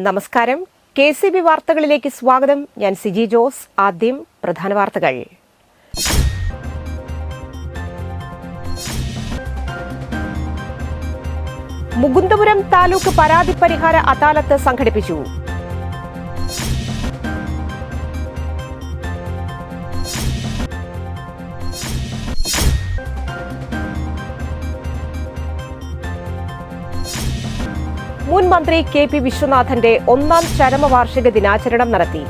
നമസ്കാരം. KCB വാർത്തകളിലേക്ക് സ്വാഗതം. ഞാൻ സിജി ജോസ്. ആദ്യം പ്രധാന വാർത്തകൾ. മുകുന്ദപുരം താലൂക്ക് പരാതി പരിഹാര അദാലത്ത് സംഘടിപ്പിച്ചു. മുൻ മന്ത്രി KP വിശ്വനാഥന്റെ ഒന്നാം ചരമവാർഷിക ദിനാചരണം നടത്തി.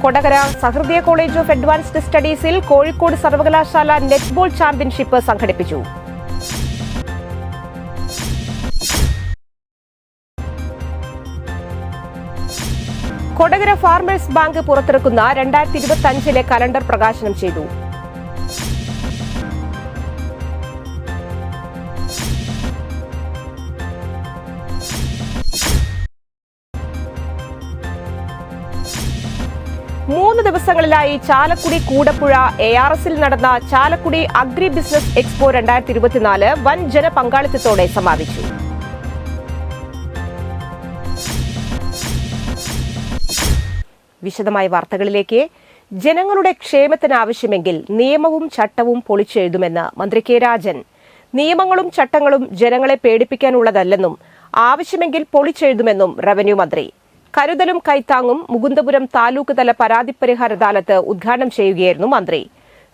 കൊടകര സഹൃദയ കോളേജ് ഓഫ് അഡ്വാൻസ്ഡ് സ്റ്റഡീസിൽ കോഴിക്കോട് സർവകലാശാല നെറ്റ്ബോൾ ചാമ്പ്യൻഷിപ്പ് സംഘടിപ്പിച്ചു. കൊടകര ഫാർമേഴ്സ് ബാങ്ക് പുറത്തിറക്കുന്ന 2025 കലണ്ടർ പ്രകാശനം ചെയ്തു. മൂന്ന് ദിവസങ്ങളിലായി ചാലക്കുടി കൂടപ്പുഴ ARSൽ നടന്ന ചാലക്കുടി അഗ്രി ബിസിനസ് എക്സ്പോ 2024 വൻ ജനപങ്കാളിത്തത്തോടെ സമാപിച്ചു. വിശദമായ വാർത്തകളിലേക്ക്. ജനങ്ങളുടെ ക്ഷേമത്തിനാവശ്യമെങ്കിൽ നിയമവും ചട്ടവും പൊളിച്ചെഴുതുമെന്ന് മന്ത്രി K രാജൻ. നിയമങ്ങളും ചട്ടങ്ങളും ജനങ്ങളെ പേടിപ്പിക്കാനുള്ളതല്ലെന്നും ആവശ്യമെങ്കിൽ പൊളിച്ചെഴുതുമെന്നും റവന്യൂ മന്ത്രി. കരുതലും കൈത്താങ്ങും മുകുന്ദപുരം താലൂക്ക് തല പരാതി പരിഹാര അദാലത്ത് ഉദ്ഘാടനം ചെയ്യുകയായിരുന്നു മന്ത്രി.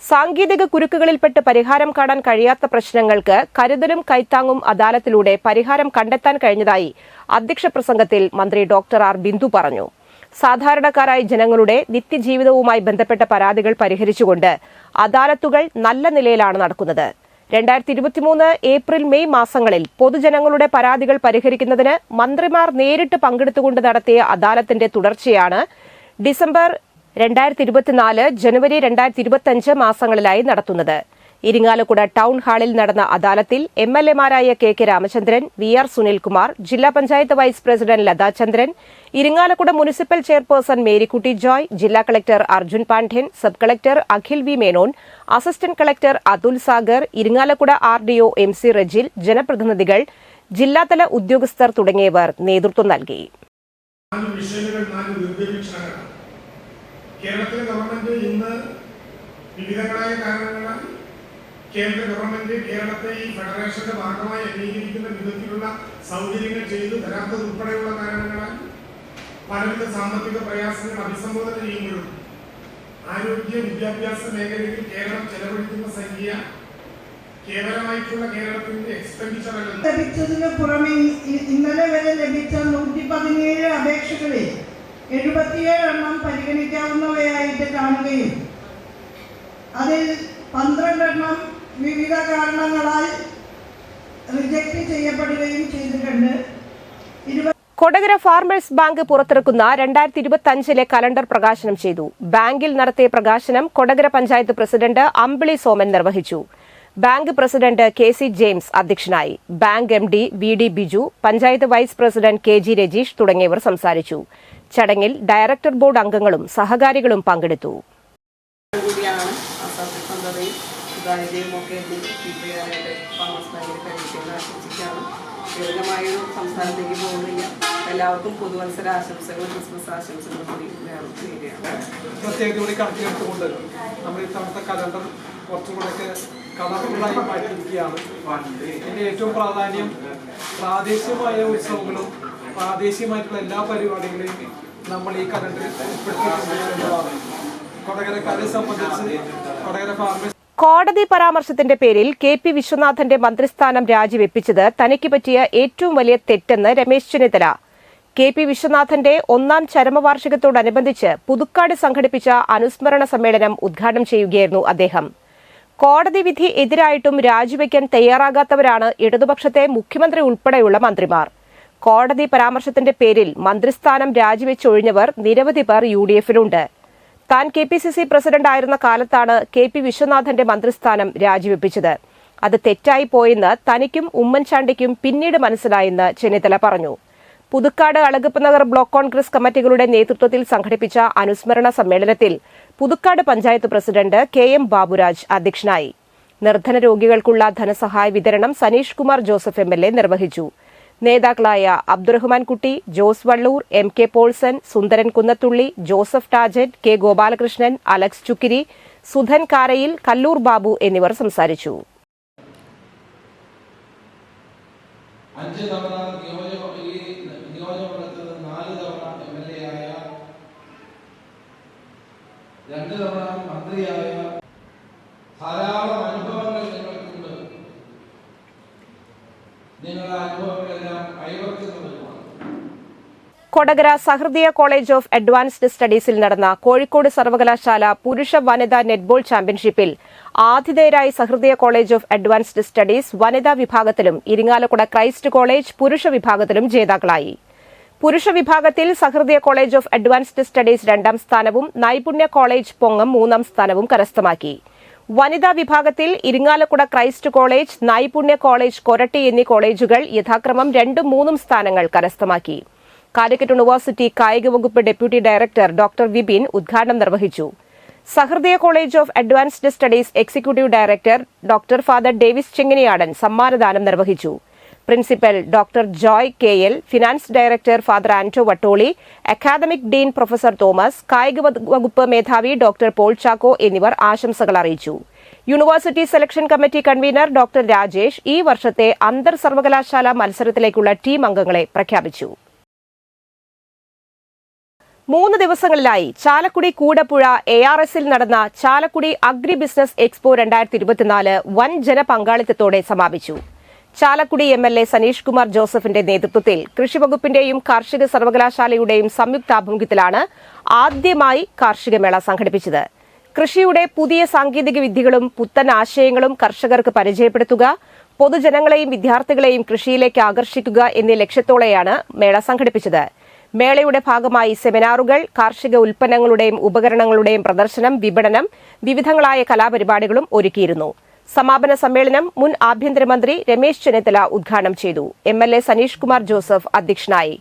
സാങ്കേതിക കുരുക്കുകളിൽപ്പെട്ട് പരിഹാരം കാണാൻ കഴിയാത്ത പ്രശ്നങ്ങൾക്ക് കരുതലും കൈത്താങ്ങും അദാലത്തിലൂടെ പരിഹാരം കണ്ടെത്താൻ കഴിഞ്ഞതായി അധ്യക്ഷ പ്രസംഗത്തിൽ മന്ത്രി ഡോക്ടർ R ബിന്ദു പറഞ്ഞു. സാധാരണക്കാരായ ജനങ്ങളുടെ നിത്യജീവിതവുമായി ബന്ധപ്പെട്ട പരാതികൾ പരിഹരിച്ചുകൊണ്ട് അദാലത്തുകൾ നല്ല നിലയിലാണ് നടക്കുന്നത്. 2023 ഏപ്രിൽ മെയ് മാസങ്ങളിൽ പൊതുജനങ്ങളുടെ പരാതികൾ പരിഹരിക്കുന്നതിന് മന്ത്രിമാർ നേരിട്ട് പങ്കെടുത്തുകൊണ്ട് നടത്തിയ അദാലത്തിന്റെ തുടർച്ചയാണ് ഡിസംബർ 2024, ജനുവരി 2025 മാസങ്ങളിലായി നടത്തുന്നത്. ഇരിങ്ങാലക്കുട ടൌൺ ഹാളിൽ നടന്ന അദാലത്തിൽ MLAമാരായ KK രാമചന്ദ്രൻ, VR സുനിൽകുമാർ, ജില്ലാ panchayat vice president Latha Chandran, Irinjalakuda municipal chairperson Marykutty Joy, ജില്ലാ collector Arjun Pandian, sub collector Akhil V Menon, assistant collector Athul Sagar, Irinjalakuda RDO MC Rejil, ജനപ്രതിനിധികൾ, ജില്ലാതല ഉദ്യോഗസ്ഥർ തുടങ്ങിയവർ നേതൃത്വം നൽകി. കേരളത്തിലെ ഗവൺമെന്റ് ഇന്ന് വിവിധങ്ങളായ കാരണങ്ങളാൽ കേന്ദ്ര ഗവൺമെന്റ് കേരളത്തെ ഈ ഫെഡറേഷന്റെ ഭാഗമായി അംഗീകരിക്കുന്ന വിധത്തിലുള്ള സൗകര്യങ്ങൾ ചെയ്തു തരാത്തത് ഉൾപ്പെടെയുള്ള കാരണങ്ങളാൽ പലവിധ സാമ്പത്തിക പ്രയാസങ്ങൾ അഭിസംബോധന ചെയ്യുമ്പോഴും ആരോഗ്യ വിദ്യാഭ്യാസ മേഖലയിൽ കേരളം ചെലവഴിക്കുന്ന സംഖ്യ കേവലമായിട്ടുള്ള കേരളത്തിന്റെ എക്സ്പെൻഡിച്ചർ ലഭിച്ചതിന് പുറമെ ഇന്നലെ വരെ ലഭിച്ച 117 അപേക്ഷകളിൽ 77 എണ്ണം പരിഗണിക്കാവുന്നവയായിട്ട് കാണുകയും അതിൽ 12 എണ്ണം വിവിധ കാരണങ്ങളാൽ റിജക്ട് ചെയ്യപ്പെടുകയും ചെയ്തിട്ടുണ്ട്. കൊടകര ഫാർമേഴ്സ് ബാങ്ക് പുറത്തിറക്കുന്ന 2025 കലണ്ടർ പ്രകാശനം ചെയ്തു. ബാങ്കിൽ നടത്തിയ പ്രകാശനം കൊടകര പഞ്ചായത്ത് പ്രസിഡന്റ് അമ്പിളി സോമൻ നിർവഹിച്ചു. ബാങ്ക് പ്രസിഡന്റ് KC ജെയിംസ് അധ്യക്ഷനായി. Bank MD VD Biju, panchayat vice president KG Rajeesh തുടങ്ങിയവർ സംസാരിച്ചു. ചടങ്ങിൽ ഡയറക്ടർ ബോർഡ് അംഗങ്ങളും സഹകാരികളും പങ്കെടുത്തു. സംസ്ഥാനത്തേക്ക് പോകുന്നില്ല. എല്ലാവർക്കും പുതുവത്സര ആശംസകളും ക്രിസ്മസ് ആശംസകളും കൂടി പ്രത്യേകത കൂടി കണക്കിലെടുത്തുകൊണ്ട് നമ്മൾ ഇത്തവണത്തെ കലണ്ടർ കുറച്ചുകൂടെയൊക്കെ കളർഫുള്ളായി മാറ്റിയിരിക്കുകയാണ്. ഇതിൻ്റെ ഏറ്റവും പ്രാധാന്യം പ്രാദേശികമായ ഉത്സവങ്ങളും പ്രാദേശികമായിട്ടുള്ള എല്ലാ പരിപാടികളെയും നമ്മൾ ഈ കലണ്ടറിൽ ഉൾപ്പെടുത്തിയിട്ടുള്ളതാണ്. കൊടകരക്കാരെ സംബന്ധിച്ച് കൊടകര ഫാർമേഴ്സ് കോടതി പരാമർശത്തിന്റെ പേരിൽ KP വിശ്വനാഥന്റെ മന്ത്രിസ്ഥാനം രാജിവെപ്പിച്ചത് തനിക്ക് പറ്റിയ ഏറ്റവും വലിയ തെറ്റെന്ന് രമേശ് ചെന്നിത്തല. KP വിശ്വനാഥന്റെ ഒന്നാം ചരമവാർഷികത്തോടനുബന്ധിച്ച് പുതുക്കാട് സംഘടിപ്പിച്ച അനുസ്മരണ സമ്മേളനം ഉദ്ഘാടനം ചെയ്യുകയായിരുന്നു അദ്ദേഹം. കോടതി വിധി എതിരായിട്ടും രാജിവെക്കാൻ തയ്യാറാകാത്തവരാണ് ഇടതുപക്ഷത്തെ മുഖ്യമന്ത്രി ഉൾപ്പെടെയുള്ള മന്ത്രിമാർ. കോടതി പരാമർശത്തിന്റെ പേരിൽ മന്ത്രിസ്ഥാനം രാജിവെച്ചൊഴിഞ്ഞവർ നിരവധി പേർ UDFിലുണ്ട്. താൻ KPCC പ്രസിഡന്റ് ആയിരുന്ന കാലത്താണ് KP വിശ്വനാഥന്റെ മന്ത്രിസ്ഥാനം രാജിവെപ്പിച്ചത്. അത് തെറ്റായി പോയെന്ന് തനിക്കും ഉമ്മൻചാണ്ടിക്കും പിന്നീട് മനസ്സിലായെന്ന് ചെന്നിത്തല പറഞ്ഞു. പുതുക്കാട് അളഗപ്പ നഗർ ബ്ലോക്ക് കോൺഗ്രസ് കമ്മിറ്റികളുടെ നേതൃത്വത്തിൽ സംഘടിപ്പിച്ച അനുസ്മരണ സമ്മേളനത്തിൽ പുതുക്കാട് പഞ്ചായത്ത് പ്രസിഡന്റ് KM ബാബുരാജ് അധ്യക്ഷനായി. നിർധന രോഗികൾക്കുള്ള ധനസഹായ വിതരണം സനീഷ് കുമാർ ജോസഫ് MLA നിർവഹിച്ചു. നേതാക്കളായ അബ്ദുറഹ്മാൻ കുട്ടി, ജോസ് വള്ളൂർ, MK പോൾസൺ, സുന്ദരൻ Kunnathully, Joseph ടാജറ്റ്, K Gopalakrishnan, Alex Chukkiri, Sudan കാരയിൽ, Kallur Babu എന്നിവർ സംസാരിച്ചു. 5 തവണ നിയോജകമണ്ഡലത്തിൽ 4 തവണ MLA ആയ, 2 തവണ മന്ത്രിയായ ധാരാളം അനുഭവങ്ങൾ നിങ്ങൾക്കുണ്ട്. നിങ്ങളുടെ അനുഭവങ്ങളെല്ലാം കൈവർത്തുന്നതുമാണ്. കൊടകര സഹൃദയ കോളേജ് ഓഫ് അഡ്വാൻസ്ഡ് സ്റ്റഡീസിൽ നടന്ന കോഴിക്കോട് സർവകലാശാല പുരുഷ വനിതാ നെറ്റ്ബോൾ ചാമ്പ്യൻഷിപ്പിൽ ആതിഥേയരായ സഹൃദയ കോളേജ് ഓഫ് അഡ്വാൻസ്ഡ് സ്റ്റഡീസ് വനിതാ വിഭാഗത്തിലും ഇരിങ്ങാലക്കുട ക്രൈസ്റ്റ് കോളേജ് പുരുഷ വിഭാഗത്തിലും ജേതാക്കളായി. പുരുഷ വിഭാഗത്തിൽ സഹൃദയ കോളേജ് ഓഫ് അഡ്വാൻസ്ഡ് സ്റ്റഡീസ് 2ാം സ്ഥാനവും നൈപുണ്യ കോളേജ് പൊങ്ങം 3ാം സ്ഥാനവും കരസ്ഥമാക്കി. വനിതാ വിഭാഗത്തിൽ ഇരിങ്ങാലക്കുട ക്രൈസ്റ്റ് കോളേജ്, നൈപുണ്യ കോളേജ് കൊരട്ടി എന്നീ കോളേജുകൾ യഥാക്രമം 2ഉം 3ഉം സ്ഥാനങ്ങൾ കരസ്ഥമാക്കി. കാലിക്കറ്റ് യൂണിവേഴ്സിറ്റി കായിക വകുപ്പ് ഡെപ്യൂട്ടി ഡയറക്ടർ ഡോക്ടർ വിപിൻ ഉദ്ഘാടനം നിർവഹിച്ചു. Sahrudaya college of advanced studies executive director doctor father Davis Chenganiyadan സമ്മാനദാനം നിർവഹിച്ചു. Principal doctor Joy KL, finance director father Anto Vattoli, academic dean professor Thomas, കായിക വകുപ്പ് മേധാവി ഡോക്ടർ പോൾ ചാക്കോ എന്നിവർ ആശംസകൾ അറിയിച്ചു. University selection committee convenor doctor Rajesh ഈ വർഷത്തെ അന്തർ സർവകലാശാല മത്സരത്തിലേക്കുള്ള ടീം അംഗങ്ങളെ പ്രഖ്യാപിച്ചു. 3 ദിവസങ്ങളിലായി ചാലക്കുടി കൂടപ്പുഴ ARSൽ നടന്ന ചാലക്കുടി അഗ്രി ബിസിനസ് എക്സ്പോ 2024 വൻ ജനപങ്കാളിത്തത്തോടെ സമാപിച്ചു. ചാലക്കുടി MLA സനീഷ് കുമാർ ജോസഫിന്റെ നേതൃത്വത്തിൽ കൃഷിവകുപ്പിന്റെയും കാർഷിക സർവകലാശാലയുടെയും സംയുക്താഭിമുഖ്യത്തിലാണ് ആദ്യമായി കാർഷികമേള സംഘടിപ്പിച്ചത്. കൃഷിയുടെ പുതിയ സാങ്കേതിക വിദ്യകളും പുത്തൻ ആശയങ്ങളും കർഷകർക്ക് പരിചയപ്പെടുത്തുക, പൊതുജനങ്ങളെയും വിദ്യാർത്ഥികളെയും കൃഷിയിലേക്ക് ആകർഷിക്കുക എന്നീ ലക്ഷ്യത്തോടെയാണ് മേള സംഘടിപ്പിച്ചത്. മേളയുടെ ഭാഗമായി സെമിനാറുകൾ, കാർഷിക ഉൽപ്പന്നങ്ങളുടെയും ഉപകരണങ്ങളുടെയും പ്രദർശനം, വിപണനം, വിവിധങ്ങളായ കലാപരിപാടികളും ഒരുക്കിയിരുന്നു. സമാപന സമ്മേളനം മുൻ ആഭ്യന്തരമന്ത്രി രമേശ് ചെന്നിത്തല ഉദ്ഘാടനം ചെയ്തു. MLA സനീഷ് കുമാർ ജോസഫ് അധ്യക്ഷനായി.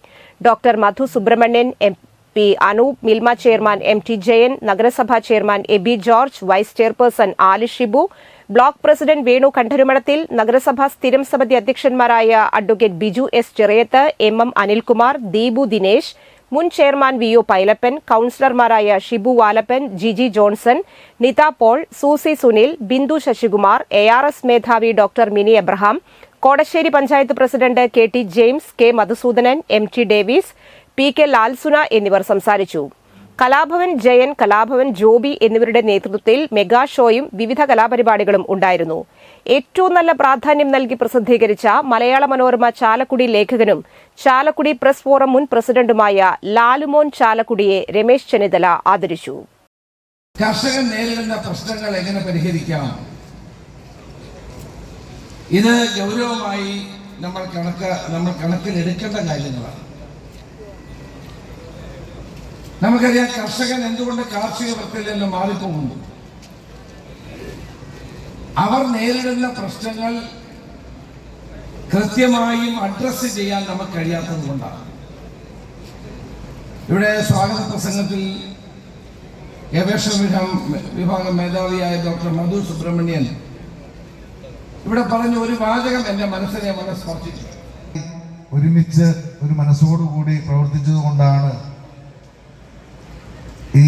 Doctor Madhu Subrahmanian, MP Anoop, Milma chairman MT Jayan, നഗരസഭാ chairman Abey George, vice chairperson Alish Shibu, block president Venu Kandarumadathil, നഗരസഭാ സ്ഥിരം സമിതി അധ്യക്ഷന്മാരായ advocate Biju S Cheriyath, MM Anilkumar, Deepu Dinesh, മുൻ ചെയർമാൻ VO പൈലപ്പൻ, കൌൺസിലർമാരായ Shibu Valappan, Jiji Johnson, Nitha Paul, Susy Sunil, Bindu Sasikumar, ARS മേധാവി doctor Mini Abraham, Kodassery panchayat president KT James, K Madhusoodanan, MT Davis, PK ലാൽസുന എന്നിവർ സംസാരിച്ചു. കലാഭവൻ ജയൻ, കലാഭവൻ ജോബി എന്നിവരുടെ നേതൃത്വത്തിൽ മെഗാ ഷോയും വിവിധ കലാപരിപാടികളും ഉണ്ടായിരുന്നു. ഏറ്റവും നല്ല പ്രാധാന്യം നൽകി പ്രസിദ്ധീകരിച്ച മലയാള മനോരമ ചാലക്കുടി ലേഖകനും ചാലക്കുടി പ്രസ് ഫോറം മുൻ പ്രസിഡന്റുമായ ലാലുമോൻ ചാലക്കുടിയെ രമേശ് ചെന്നിത്തല ആദരിച്ചു. കർഷകൻ നേരിടുന്ന പ്രശ്നങ്ങൾ എങ്ങനെ പരിഹരിക്കാം, ഇത് ഗൗരവമായി നമ്മൾ കണക്കിലെടുക്കേണ്ട കാര്യങ്ങളാണ്. നമുക്കറിയാം കർഷകൻ എന്തുകൊണ്ട് കാർഷിക വൃത്തിയിൽ നിന്ന് മാറിപ്പോകുന്നു. അവർ നേരിടുന്ന പ്രശ്നങ്ങൾ കൃത്യമായും അഡ്രസ് ചെയ്യാൻ നമുക്ക് കഴിയാത്തത് കൊണ്ടാണ്. ഇവിടെ സ്വാഗത പ്രസംഗത്തിൽ ഗവേഷണ വിഭാഗം മേധാവിയായ ഡോക്ടർ മധു സുബ്രഹ്മണ്യൻ ഇവിടെ പറഞ്ഞ ഒരു വാചകം എന്റെ മനസ്സിനെ വളരെ സ്പർശിച്ചു. ഒരുമിച്ച് ഒരു മനസ്സോടുകൂടി പ്രവർത്തിച്ചത് കൊണ്ടാണ് ഈ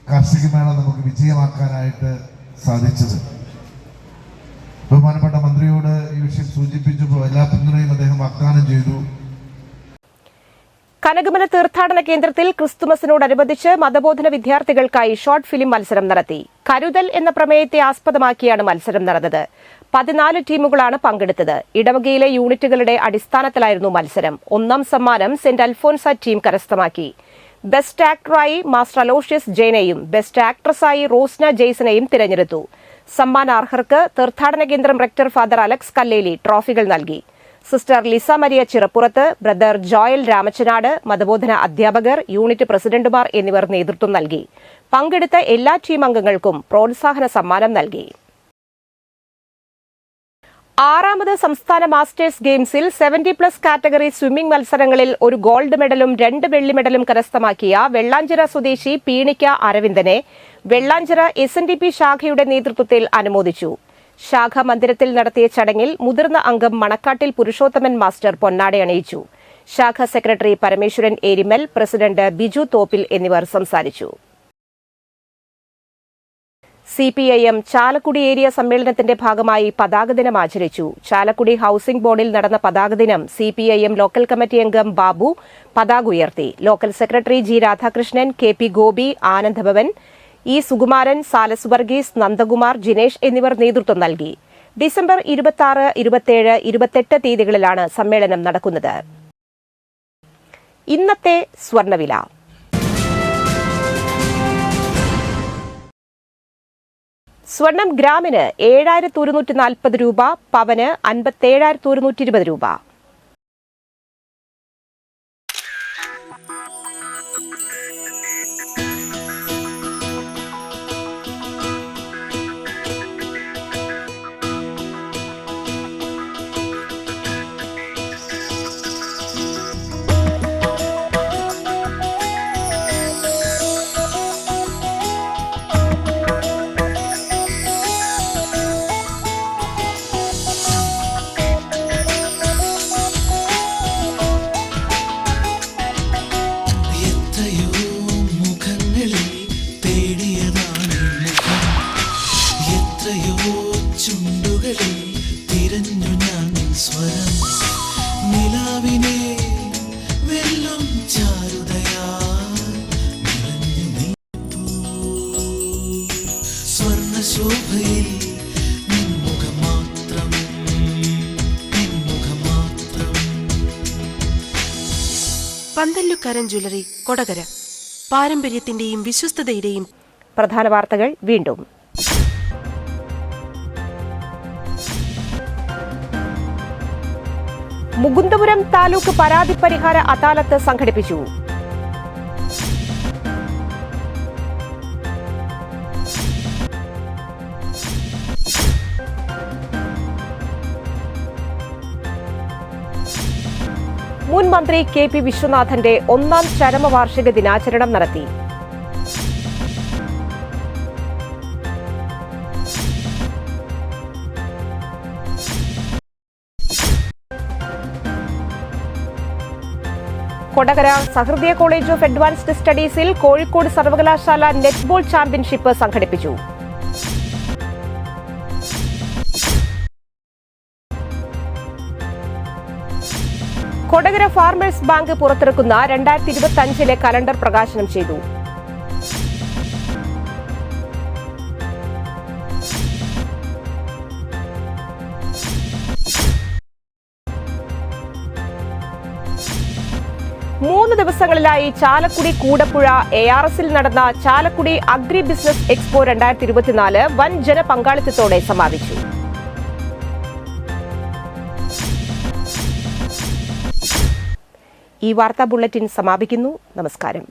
കാർഷിക മേള നമുക്ക് വിജയമാക്കാനായിട്ട് സാധിച്ചത്. ബഹുമാനപ്പെട്ട മന്ത്രിയോട് ഈ വിഷയം സൂചിപ്പിച്ചപ്പോൾ എല്ലാ പിന്തുണയും അദ്ദേഹം വാഗ്ദാനം ചെയ്തു. കനകമല തീർത്ഥാടന കേന്ദ്രത്തിൽ ക്രിസ്തുമസിനോടനുബന്ധിച്ച് മതബോധന വിദ്യാർത്ഥികൾക്കായി ഷോർട്ട് ഫിലിം മത്സരം നടത്തി. കരുതൽ എന്ന പ്രമേയത്തെ ആസ്പദമാക്കിയാണ് മത്സരം നടന്നത്. 14 ടീമുകളാണ് പങ്കെടുത്തത്. ഇടവകയിലെ യൂണിറ്റുകളുടെ അടിസ്ഥാനത്തിലായിരുന്നു മത്സരം. 1ാം സമ്മാനം സെന്റ് അൽഫോൻസ ടീം കരസ്ഥമാക്കി. ബെസ്റ്റ് ആക്ടറായി മാസ്റ്റർ അലോഷ്യസ് ജെയിനെയും ബെസ്റ്റ് ആക്ട്രസായി റോസ്ന ജെയ്സനെയും തിരഞ്ഞെടുത്തു. സമ്മാനാർഹർക്ക് തീർത്ഥാടന കേന്ദ്രം റെക്ടർ ഫാദർ അലക്സ് കല്ലേലി ട്രോഫികൾ നൽകി. Sister Lisa Maria Chirappurath, brother Joel Ramachanad, മതബോധന അധ്യാപകർ, യൂണിറ്റ് പ്രസിഡന്റുമാർ എന്നിവർ നേതൃത്വം നൽകി. പങ്കെടുത്ത എല്ലാ ടീം അംഗങ്ങൾക്കും പ്രോത്സാഹന സമ്മാനം നൽകി. 6ാമത് സംസ്ഥാന മാസ്റ്റേഴ്സ് ഗെയിംസിൽ 70+ കാറ്റഗറി സ്വിമ്മിംഗ് മത്സരങ്ങളിൽ ഒരു ഗോൾഡ് മെഡലും 2 വെള്ളി മെഡലും കരസ്ഥമാക്കിയ വെള്ളാഞ്ചിറ സ്വദേശി പീണിക്ക അരവിന്ദനെ വെള്ളാഞ്ചിറ SNDP ശാഖയുടെ നേതൃത്വത്തിൽ അനുമോദിച്ചു. ശാഖ മന്ദിരത്തിൽ നടത്തിയ ചടങ്ങിൽ മുതിർന്ന അംഗം മണക്കാട്ടിൽ പുരുഷോത്തമൻ മാസ്റ്റർ പൊന്നാടയണിയിച്ചു. ശാഖ സെക്രട്ടറി പരമേശ്വരൻ ഏരിമൽ, പ്രസിഡന്റ് ബിജു തോപ്പിൽ എന്നിവർ സംസാരിച്ചു. CPIM ചാലക്കുടി ഏരിയ സമ്മേളനത്തിന്റെ ഭാഗമായി പതാക ദിനം ആചരിച്ചു. ചാലക്കുടി ഹൌസിംഗ് ബോർഡിൽ നടന്ന പതാക ദിനം CPIM ലോക്കൽ കമ്മിറ്റി അംഗം ബാബു പതാക ഉയർത്തി. Local secretary G Radhakrishnan, KP Gopi, Anandabhavan, E Sukumaran, Sales Varghese, Nandakumar, Jinesh എന്നിവർ നേതൃത്വം നൽകി. ഡിസംബർ 26, 27, 28 തീയതികളിലാണ് സമ്മേളനം നടക്കുന്നത്. ഇന്നത്തെ സ്വർണ്ണവില. സ്വർണം ഗ്രാമിന് 7,140 രൂപ, പവന് 57,120 രൂപ. പന്തല്ലുക്കാരൻ ജ്വല്ലറി, കൊടകര. പാരമ്പര്യത്തിന്റെയും വിശ്വസ്തതയുടെയും. പ്രധാന വാർത്തകൾ വീണ്ടും. മുകുന്ദപുരം താലൂക്ക് പരാതി പരിഹാര അദാലത്ത് സംഘടിപ്പിച്ചു. മുൻ മന്ത്രി KP വിശ്വനാഥന്റെ 1ാം ചരമവാർഷിക ദിനാചരണം നടത്തി. കൊടകര സഹൃദയ കോളേജ് ഓഫ് അഡ്വാൻസ്ഡ് സ്റ്റഡീസിൽ കോഴിക്കോട് സർവകലാശാല നെറ്റ്ബോൾ ചാമ്പ്യൻഷിപ്പ് സംഘടിപ്പിച്ചു. കൊടകര ഫാർമേഴ്സ് ബാങ്ക് പുറത്തിറക്കുന്ന 2025 കലണ്ടർ പ്രകാശനം ചെയ്തു. മൂന്ന് ദിവസങ്ങളിലായി ചാലക്കുടി കൂടപ്പുഴ ARSൽ നടന്ന ചാലക്കുടി അഗ്രി ബിസിനസ് എക്സ്പോ 2024 വൻ ജനപങ്കാളിത്തത്തോടെ സമാപിച്ചു. ഈ വാർത്താ ബുള്ളറ്റിൻ സമാപിക്കുന്നു. നമസ്കാരം.